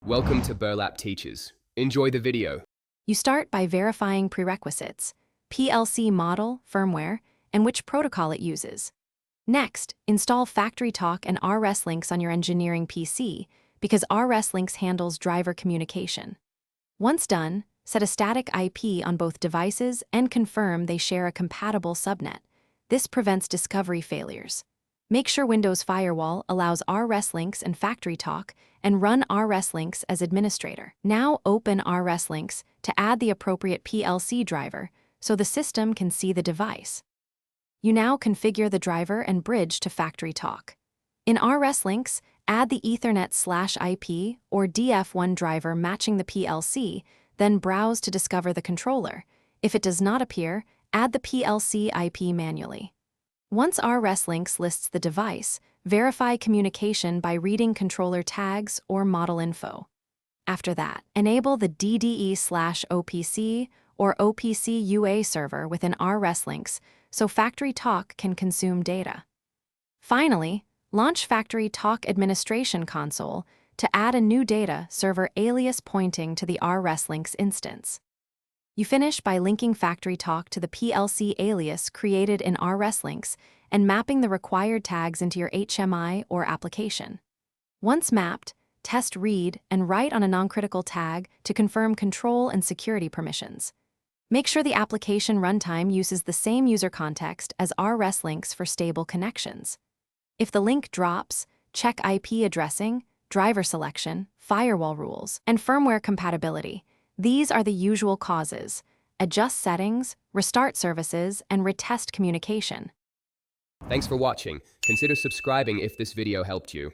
Welcome to Burlap Teachers. Enjoy the video. You start by verifying prerequisites, PLC model, firmware, and which protocol it uses. Next, install FactoryTalk and RSLinks on your engineering PC because RSLinks handles driver communication. Once done, set a static IP on both devices and confirm they share a compatible subnet. This prevents discovery failures. Make sure Windows Firewall allows RSLinks and FactoryTalk and run RSLinks as administrator. Now open RSLinks to add the appropriate PLC driver so the system can see the device. You now configure the driver and bridge to FactoryTalk. In RSLinks, add the Ethernet/IP or DF1 driver matching the PLC, then browse to discover the controller. If it does not appear, add the PLC IP manually. Once RSLinks lists the device, verify communication by reading controller tags or model info. After that, enable the DDE/OPC or OPC UA server within RSLinks so FactoryTalk can consume data. Finally, launch FactoryTalk Administration Console to add a new data server alias pointing to the RSLinks instance. You finish by linking FactoryTalk to the PLC alias created in RSLinks and mapping the required tags into your HMI or application. Once mapped, test read and write on a non-critical tag to confirm control and security permissions. Make sure the application runtime uses the same user context as RSLinks for stable connections. If the link drops, check IP addressing, driver selection, firewall rules, and firmware compatibility. These are the usual causes. Adjust settings, restart services, and retest communication. Thanks for watching. Consider subscribing if this video helped you.